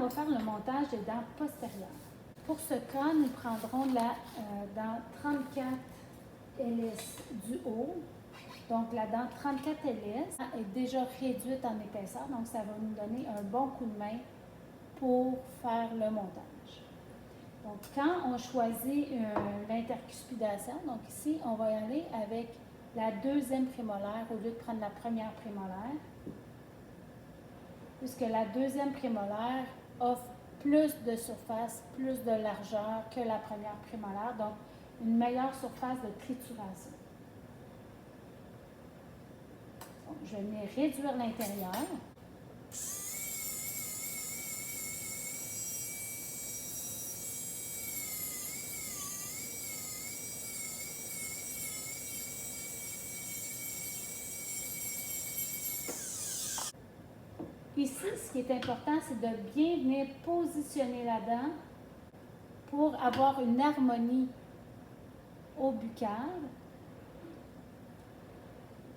va faire le montage des dents postérieures. Pour ce cas, nous prendrons la dent 34 LS du haut. Donc, la dent 34 LS est déjà réduite en épaisseur, donc ça va nous donner un bon coup de main pour faire le montage. Donc, quand on choisit l'intercuspidation, donc ici, on va y aller avec la deuxième prémolaire au lieu de prendre la première prémolaire, puisque la deuxième prémolaire offre plus de surface, plus de largeur que la première prémolaire, donc une meilleure surface de trituration. Donc, je vais venir réduire l'intérieur. Ici, ce qui est important, c'est de bien venir positionner la dent pour avoir une harmonie au buccal.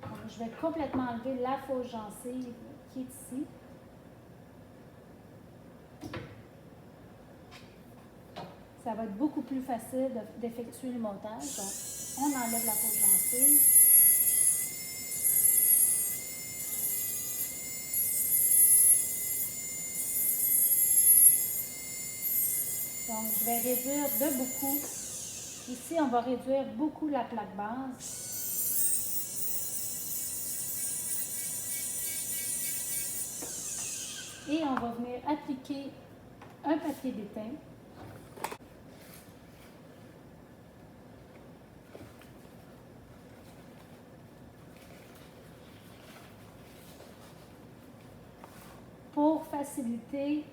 Donc, je vais complètement enlever la fausse gencive qui est ici. Ça va être beaucoup plus facile d'effectuer le montage. Donc, on enlève la fausse gencive. Donc, je vais réduire de beaucoup. Ici, on va réduire beaucoup la plaque base. Et on va venir appliquer un papier d'étain. Pour faciliter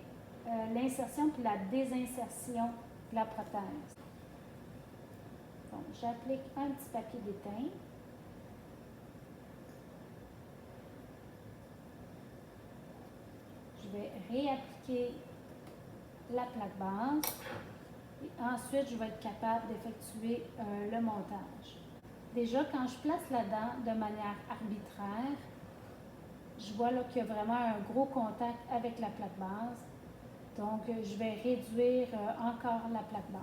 l'insertion puis la désinsertion de la prothèse. Donc, j'applique un petit papier d'étain. Je vais réappliquer la plaque base et ensuite je vais être capable d'effectuer le montage. Déjà, quand je place la dent de manière arbitraire, je vois là qu'il y a vraiment un gros contact avec la plaque base. Donc, je vais réduire encore la plaque base.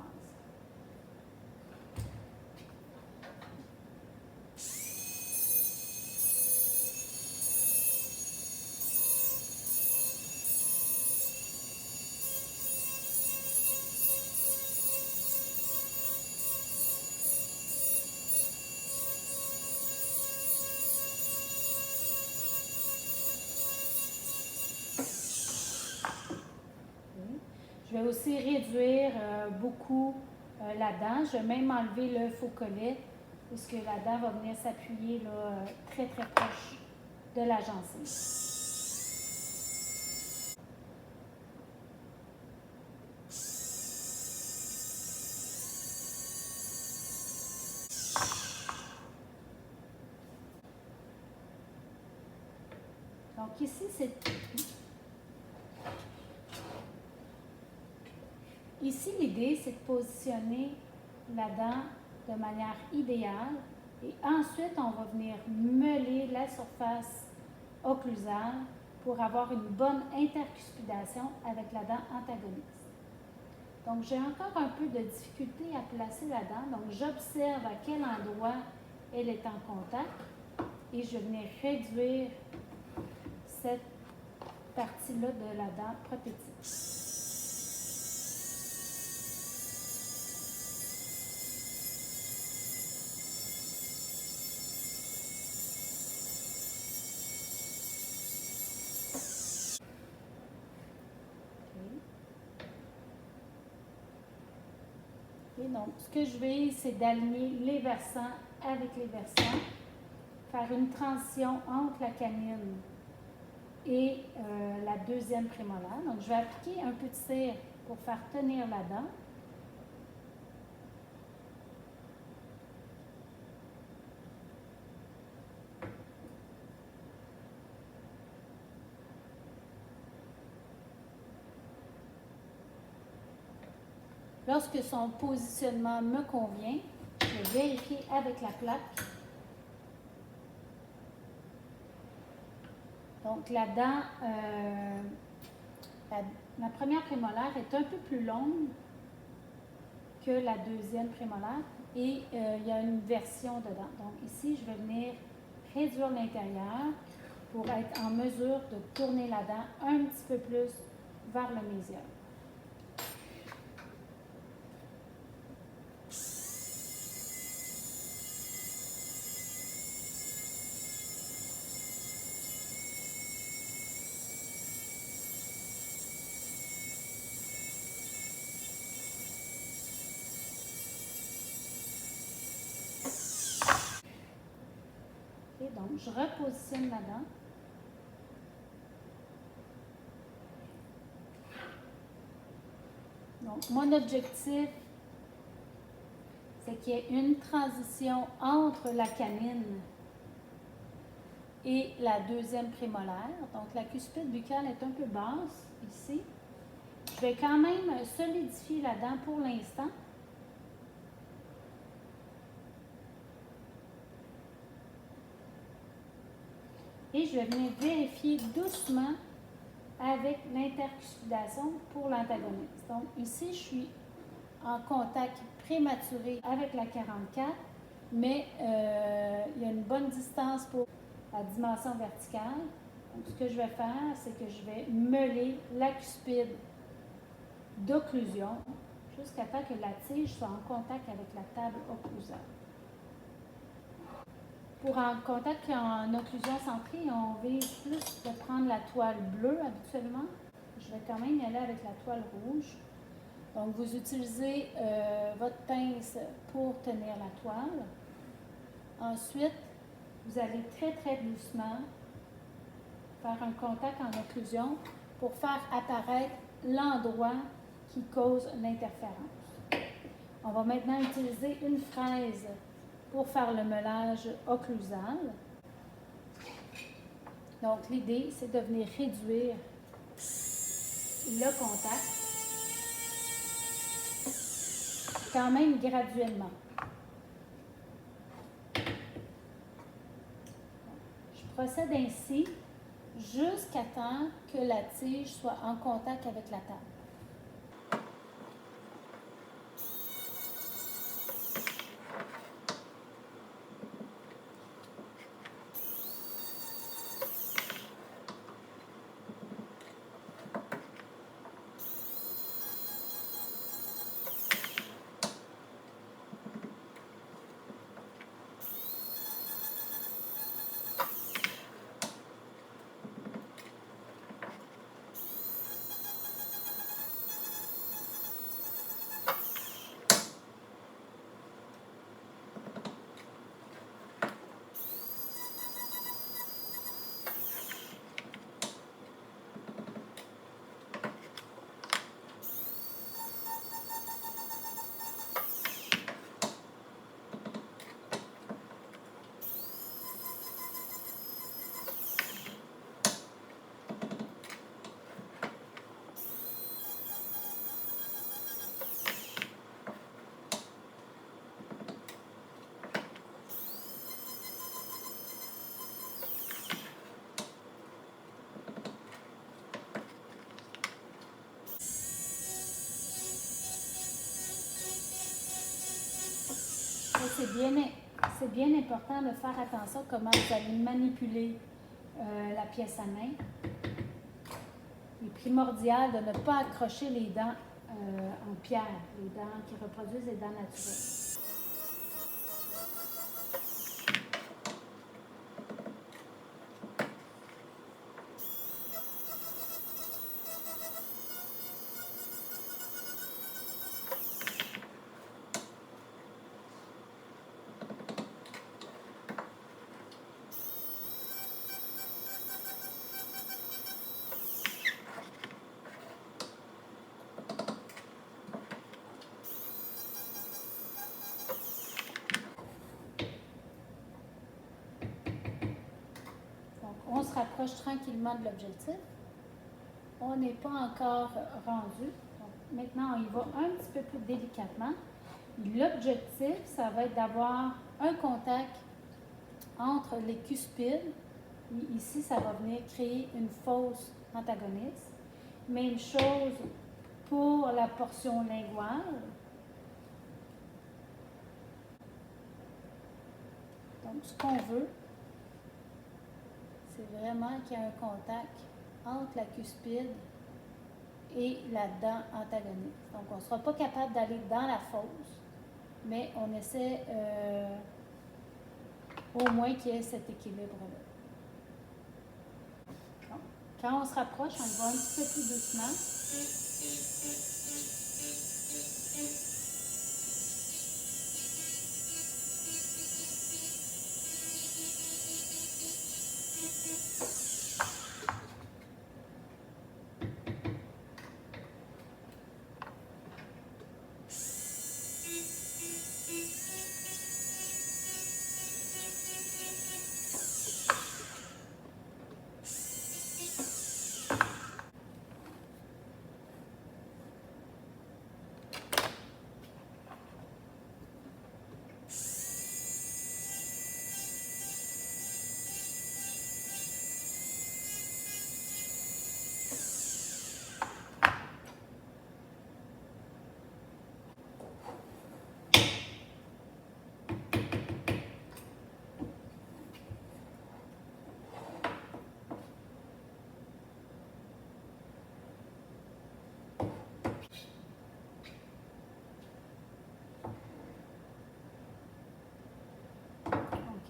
Je vais aussi réduire beaucoup la dent. Je vais même enlever le faux collet puisque la dent va venir s'appuyer très très proche de la gencive. Donc ici, l'idée, c'est de positionner la dent de manière idéale et ensuite, on va venir meuler la surface occlusale pour avoir une bonne intercuspidation avec la dent antagoniste. Donc, j'ai encore un peu de difficulté à placer la dent, donc j'observe à quel endroit elle est en contact et je vais venir réduire cette partie-là de la dent prothétique. Et donc, ce que je vais, c'est d'aligner les versants avec les versants, faire une transition entre la canine et la deuxième prémolaire. Donc, je vais appliquer un peu de cire pour faire tenir la dent. Lorsque son positionnement me convient, je vais vérifier avec la plaque. Donc, la la première prémolaire est un peu plus longue que la deuxième prémolaire et il y a une version dedans. Donc ici, je vais venir réduire l'intérieur pour être en mesure de tourner la dent un petit peu plus vers le mésium. Okay, donc, je repositionne la dent. Donc, mon objectif, c'est qu'il y ait une transition entre la canine et la deuxième prémolaire. Donc, la cuspide buccale est un peu basse ici. Je vais quand même solidifier la dent pour l'instant. Et je vais venir vérifier doucement avec l'intercuspidation pour l'antagoniste. Donc, ici, je suis en contact prématuré avec la 44, mais il y a une bonne distance pour la dimension verticale. Donc, ce que je vais faire, c'est que je vais meuler la cuspide d'occlusion jusqu'à temps que la tige soit en contact avec la table occlusale. Pour un contact en occlusion centrée, on vise plus de prendre la toile bleue habituellement. Je vais quand même y aller avec la toile rouge. Donc, vous utilisez votre pince pour tenir la toile. Ensuite, vous allez très, très doucement faire un contact en occlusion pour faire apparaître l'endroit qui cause l'interférence. On va maintenant utiliser une fraise pour faire le meulage occlusal. Donc, l'idée, c'est de venir réduire le contact quand même graduellement. Je procède ainsi jusqu'à temps que la tige soit en contact avec la table. C'est bien important de faire attention comment vous allez manipuler la pièce à main. Il est primordial de ne pas accrocher les dents en pierre, les dents qui reproduisent les dents naturelles. On se rapproche tranquillement de l'objectif. On n'est pas encore rendu. Donc, maintenant, on y va un petit peu plus délicatement. L'objectif, ça va être d'avoir un contact entre les cuspides. Ici, ça va venir créer une fausse antagoniste. Même chose pour la portion linguale. Donc, ce qu'on veut, c'est vraiment qu'il y ait un contact entre la cuspide et la dent antagoniste. Donc, on ne sera pas capable d'aller dans la fosse, mais on essaie au moins qu'il y ait cet équilibre-là. Quand on se rapproche, on y va un petit peu plus doucement.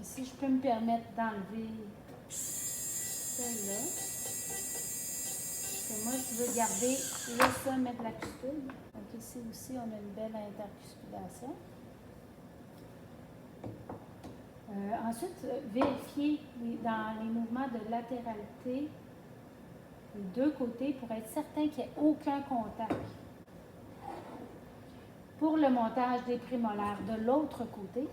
Ici, je peux me permettre d'enlever celle-là. Parce que moi, je veux garder le sommet de la cuspide. Donc ici aussi, on a une belle intercuspidation. Ensuite, vérifier dans les mouvements de latéralité les deux côtés pour être certain qu'il n'y ait aucun contact. Pour le montage des prémolaires de l'autre côté,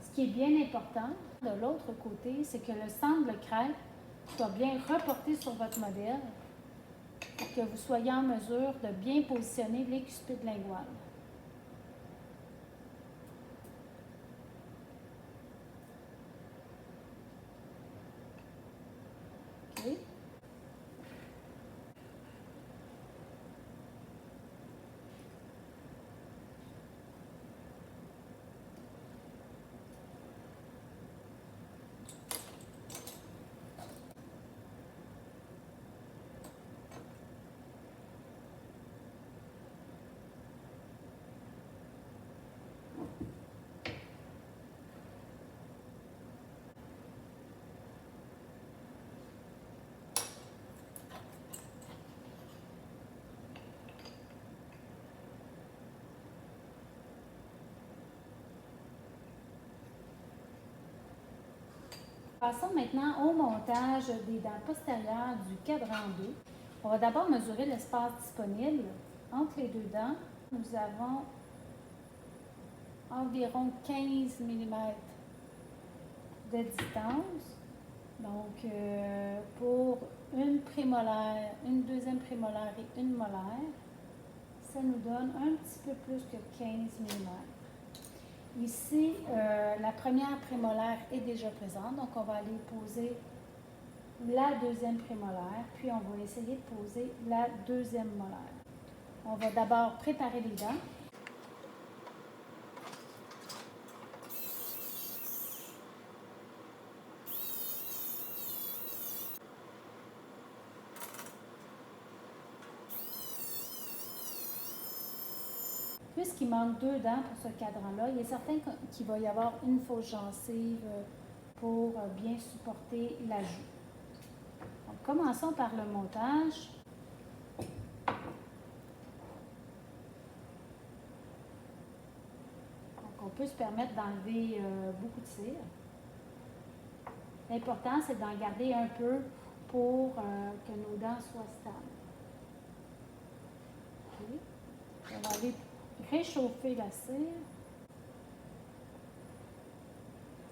ce qui est bien important de l'autre côté, c'est que le centre de crête soit bien reporté sur votre modèle pour que vous soyez en mesure de bien positionner les cuspides linguales. Okay. Passons maintenant au montage des dents postérieures du cadran 2. On va d'abord mesurer l'espace disponible entre les deux dents. Nous avons environ 15 mm de distance. Donc, pour une prémolaire, une deuxième prémolaire et une molaire, ça nous donne un petit peu plus que 15 mm. Ici, la première prémolaire est déjà présente, donc on va aller poser la deuxième prémolaire, puis on va essayer de poser la deuxième molaire. On va d'abord préparer les dents. Puisqu'il manque deux dents pour ce cadran-là, il est certain qu'il va y avoir une fausse gencive pour bien supporter l'ajout. Donc, commençons par le montage. Donc, on peut se permettre d'enlever beaucoup de cire. L'important, c'est d'en garder un peu pour que nos dents soient stables. Okay. On va aller réchauffer la cire.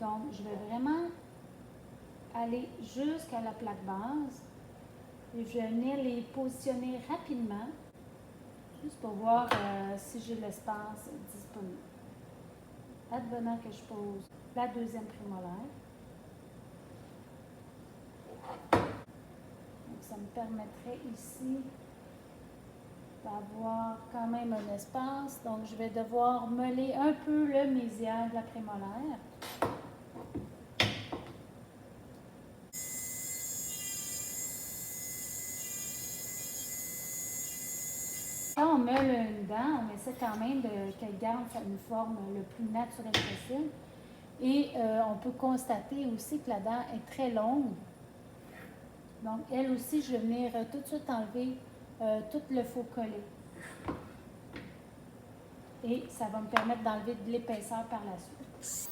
Donc, je vais vraiment aller jusqu'à la plaque base et je vais venir les positionner rapidement, juste pour voir si j'ai l'espace disponible. Advenant que je pose la deuxième prémolaire. Donc, ça me permettrait ici d'avoir quand même un espace. Donc, je vais devoir meuler un peu le mésial de la prémolaire. Quand on meule une dent, on essaie quand même qu'elle garde une forme le plus naturelle possible. Et on peut constater aussi que la dent est très longue. Donc, elle aussi, je vais venir tout de suite enlever tout le faux collet. Et ça va me permettre d'enlever de l'épaisseur par la suite.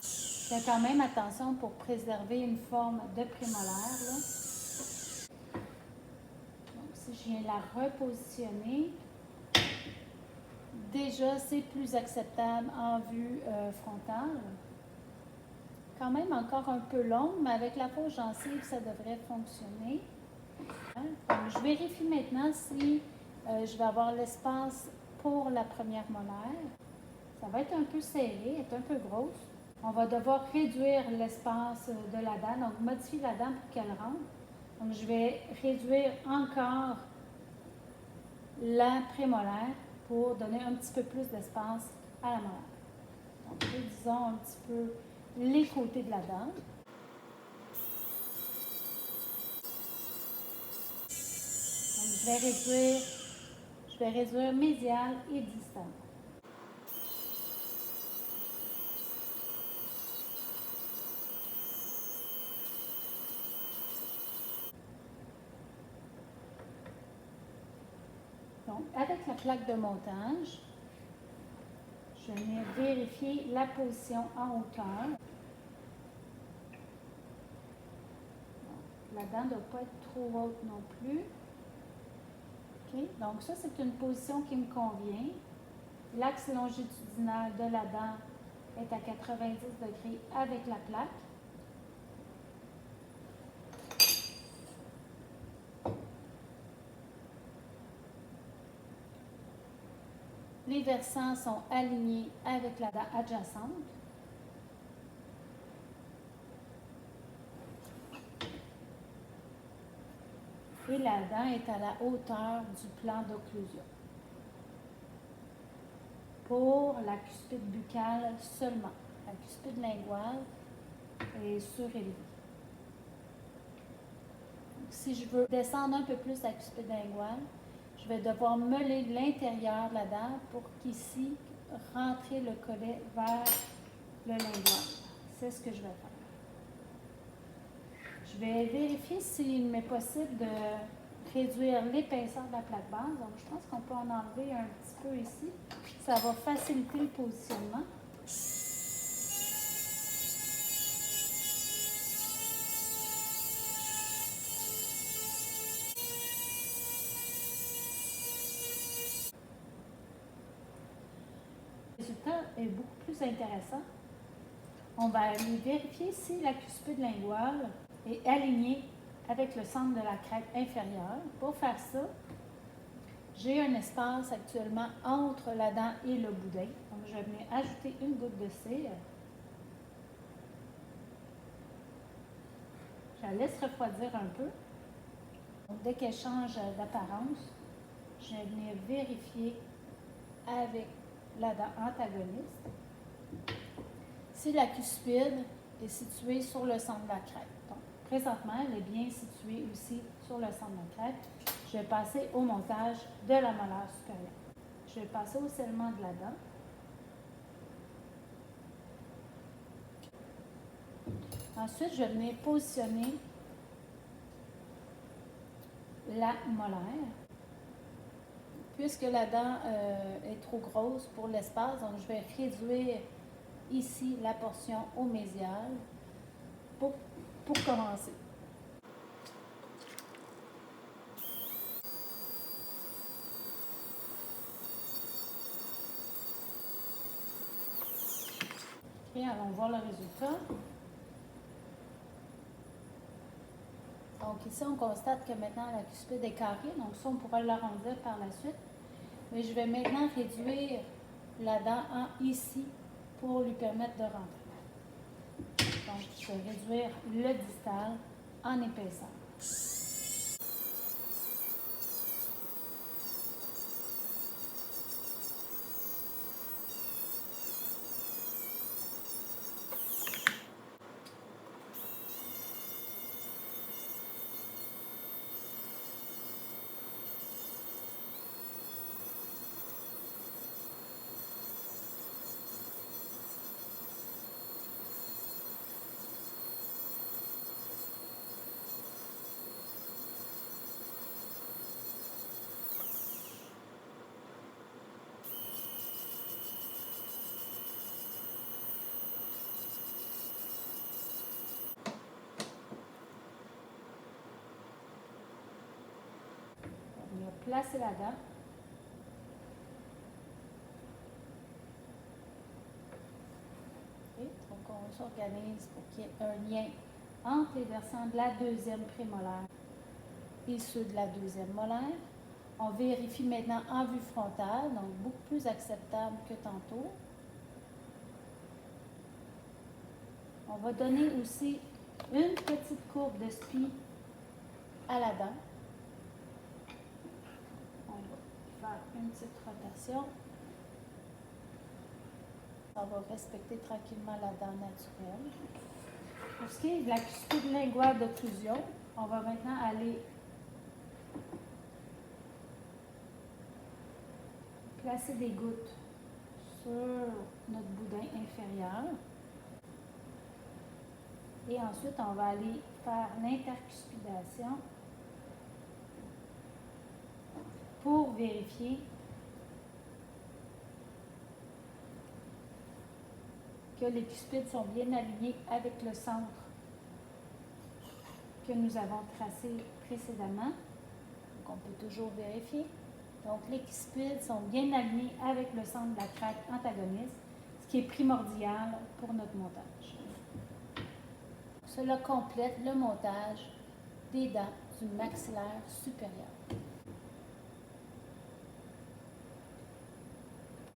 Je fais quand même attention pour préserver une forme de prémolaire, là. Donc, si je viens la repositionner, déjà, c'est plus acceptable en vue frontale. Quand même encore un peu longue, mais avec la fausse gencive, ça devrait fonctionner. Donc, je vérifie maintenant si je vais avoir l'espace pour la première molaire. Ça va être un peu serré, elle est un peu grosse. On va devoir réduire l'espace de la dent, donc modifier la dent pour qu'elle rentre. Donc, je vais réduire encore la prémolaire pour donner un petit peu plus d'espace à la molaire. Donc, réduisons un petit peu les côtés de la dent. Donc, je vais réduire médial et distal. Donc, avec la plaque de montage, je vais vérifier la position en hauteur. Donc, la dent ne doit pas être trop haute non plus. Okay. Donc, ça, c'est une position qui me convient. L'axe longitudinal de la dent est à 90 degrés avec la plaque. Les versants sont alignés avec la dent adjacente. Et la dent est à la hauteur du plan d'occlusion. Pour la cuspide buccale seulement. La cuspide linguale est surélevée. Si je veux descendre un peu plus la cuspide linguale, je vais devoir meuler l'intérieur de la dent pour qu'ici, rentrer le collet vers le lingual. C'est ce que je vais faire. Je vais vérifier s'il m'est possible de réduire l'épaisseur de la plaque base. Donc, je pense qu'on peut en enlever un petit peu ici. Ça va faciliter le positionnement. Le résultat est beaucoup plus intéressant. On va aller vérifier si la cuspide linguale est alignée avec le centre de la crête inférieure. Pour faire ça, j'ai un espace actuellement entre la dent et le boudin. Donc, je vais venir ajouter une goutte de cire. Je la laisse refroidir un peu. Donc, dès qu'elle change d'apparence, je vais venir vérifier avec la dent antagoniste si la cuspide est située sur le centre de la crête. Donc, présentement, elle est bien située aussi sur le centre de la crête. Je vais passer au montage de la molaire supérieure. Je vais passer au scellement de la dent. Ensuite, je vais venir positionner la molaire. Puisque la dent est trop grosse pour l'espace, donc je vais réduire ici la portion au mésial pour commencer. Et allons voir le résultat. Donc ici, on constate que maintenant la cuspide est carrée, donc ça, on pourra l'arrondir par la suite. Mais je vais maintenant réduire la dent ici pour lui permettre de rentrer. Donc, je vais réduire le distal en épaisseur. On va placer la dent. Okay. Donc, on s'organise pour qu'il y ait un lien entre les versants de la deuxième prémolaire et ceux de la deuxième molaire. On vérifie maintenant en vue frontale, donc beaucoup plus acceptable que tantôt. On va donner aussi une petite courbe de spi à la dent. On va faire une petite rotation. On va respecter tranquillement la dent naturelle. Pour ce qui est de la cuspide linguale d'occlusion, on va maintenant aller placer des gouttes sur notre boudin inférieur. Et ensuite, on va aller faire l'intercuspidation pour vérifier que les cuspides sont bien alignés avec le centre que nous avons tracé précédemment. Donc, on peut toujours vérifier. Donc, les cuspides sont bien alignés avec le centre de la craque antagoniste, ce qui est primordial pour notre montage. Cela complète le montage des dents du maxillaire supérieur.